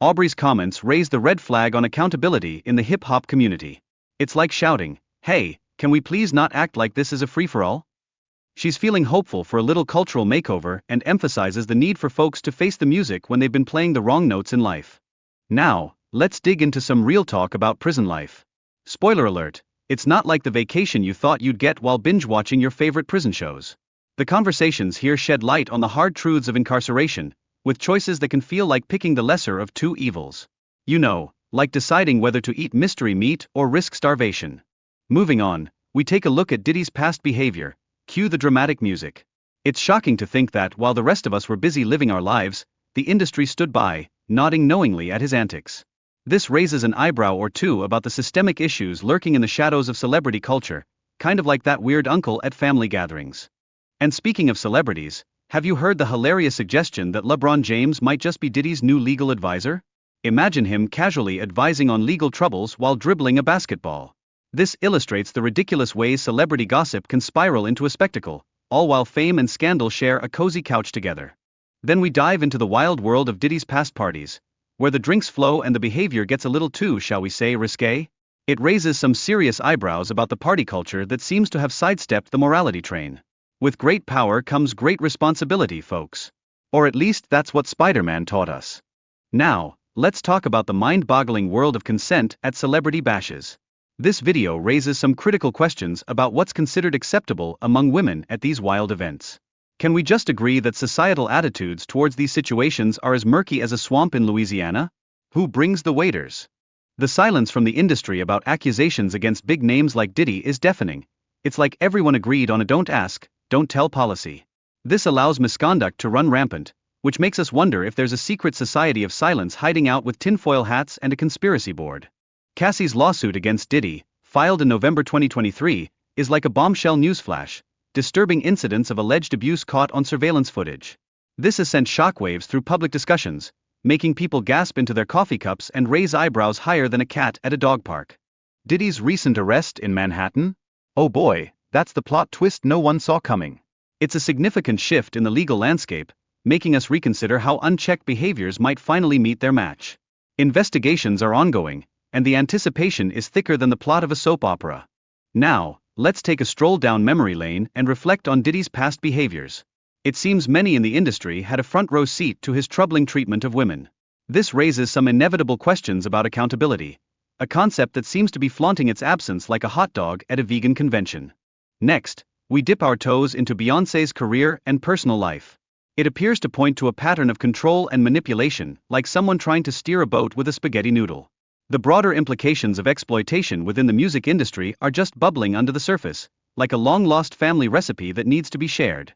Aubrey's comments raise the red flag on accountability in the hip-hop community. It's like shouting, "Hey, can we please not act like this is a free-for-all?" She's feeling hopeful for a little cultural makeover and emphasizes the need for folks to face the music when they've been playing the wrong notes in life. Now, let's dig into some real talk about prison life. Spoiler alert, it's not like the vacation you thought you'd get while binge-watching your favorite prison shows. The conversations here shed light on the hard truths of incarceration, with choices that can feel like picking the lesser of two evils. You know, like deciding whether to eat mystery meat or risk starvation. Moving on, we take a look at Diddy's past behavior. Cue the dramatic music. It's shocking to think that while the rest of us were busy living our lives, the industry stood by, nodding knowingly at his antics. This raises an eyebrow or two about the systemic issues lurking in the shadows of celebrity culture, kind of like that weird uncle at family gatherings. And speaking of celebrities, have you heard the hilarious suggestion that LeBron James might just be Diddy's new legal advisor? Imagine him casually advising on legal troubles while dribbling a basketball. This illustrates the ridiculous ways celebrity gossip can spiral into a spectacle, all while fame and scandal share a cozy couch together. Then we dive into the wild world of Diddy's past parties, where the drinks flow and the behavior gets a little too, shall we say, risque. It raises some serious eyebrows about the party culture that seems to have sidestepped the morality train. With great power comes great responsibility, folks. Or at least that's what Spider-Man taught us. Now, let's talk about the mind-boggling world of consent at celebrity bashes. This video raises some critical questions about what's considered acceptable among women at these wild events. Can we just agree that societal attitudes towards these situations are as murky as a swamp in Louisiana? Who brings the waiters? The silence from the industry about accusations against big names like Diddy is deafening. It's like everyone agreed on a don't ask, don't tell policy. This allows misconduct to run rampant, which makes us wonder if there's a secret society of silence hiding out with tinfoil hats and a conspiracy board. Cassie's lawsuit against Diddy, filed in November 2023, is like a bombshell newsflash, disturbing incidents of alleged abuse caught on surveillance footage. This has sent shockwaves through public discussions, making people gasp into their coffee cups and raise eyebrows higher than a cat at a dog park. Diddy's recent arrest in Manhattan? Oh boy, that's the plot twist no one saw coming. It's a significant shift in the legal landscape, making us reconsider how unchecked behaviors might finally meet their match. Investigations are ongoing, and the anticipation is thicker than the plot of a soap opera. Now, let's take a stroll down memory lane and reflect on Diddy's past behaviors. It seems many in the industry had a front-row seat to his troubling treatment of women. This raises some inevitable questions about accountability, a concept that seems to be flaunting its absence like a hot dog at a vegan convention. Next, we dip our toes into Beyoncé's career and personal life. It appears to point to a pattern of control and manipulation, like someone trying to steer a boat with a spaghetti noodle. The broader implications of exploitation within the music industry are just bubbling under the surface, like a long-lost family recipe that needs to be shared.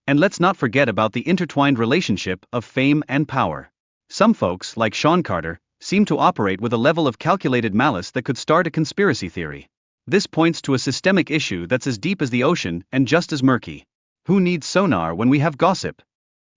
And let's not forget about the intertwined relationship of fame and power. Some folks, like Sean Carter, seem to operate with a level of calculated malice that could start a conspiracy theory. This points to a systemic issue that's as deep as the ocean and just as murky. Who needs sonar when we have gossip?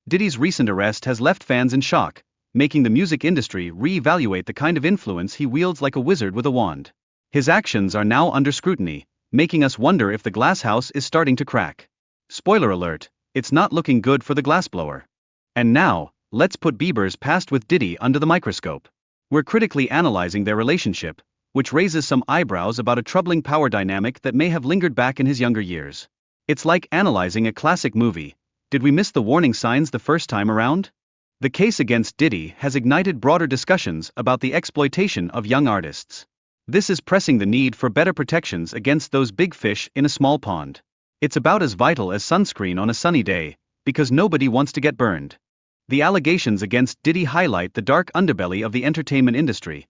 Diddy's recent arrest has left fans in shock, making the music industry re-evaluate the kind of influence he wields like a wizard with a wand. His actions are now under scrutiny, making us wonder if the glass house is starting to crack. Spoiler alert, it's not looking good for the glassblower. And now, let's put Bieber's past with Diddy under the microscope. We're critically analyzing their relationship, which raises some eyebrows about a troubling power dynamic that may have lingered back in his younger years. It's like analyzing a classic movie. Did we miss the warning signs the first time around? The case against Diddy has ignited broader discussions about the exploitation of young artists. This is pressing the need for better protections against those big fish in a small pond. It's about as vital as sunscreen on a sunny day, because nobody wants to get burned. The allegations against Diddy highlight the dark underbelly of the entertainment industry,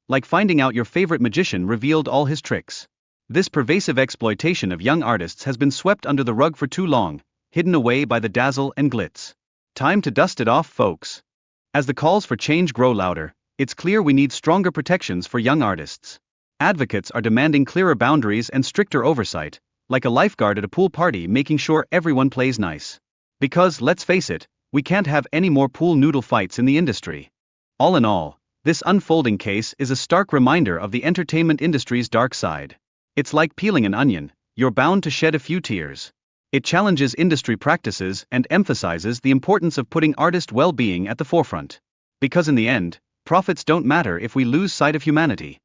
like finding out your favorite magician revealed all his tricks. This pervasive exploitation of young artists has been swept under the rug for too long, hidden away by the dazzle and glitz. Time to dust it off, folks. As the calls for change grow louder, it's clear we need stronger protections for young artists. Advocates are demanding clearer boundaries and stricter oversight, like a lifeguard at a pool party making sure everyone plays nice. Because, let's face it, we can't have any more pool noodle fights in the industry. All in all, this unfolding case is a stark reminder of the entertainment industry's dark side. It's like peeling an onion, you're bound to shed a few tears. It challenges industry practices and emphasizes the importance of putting artist well-being at the forefront. Because in the end, profits don't matter if we lose sight of humanity.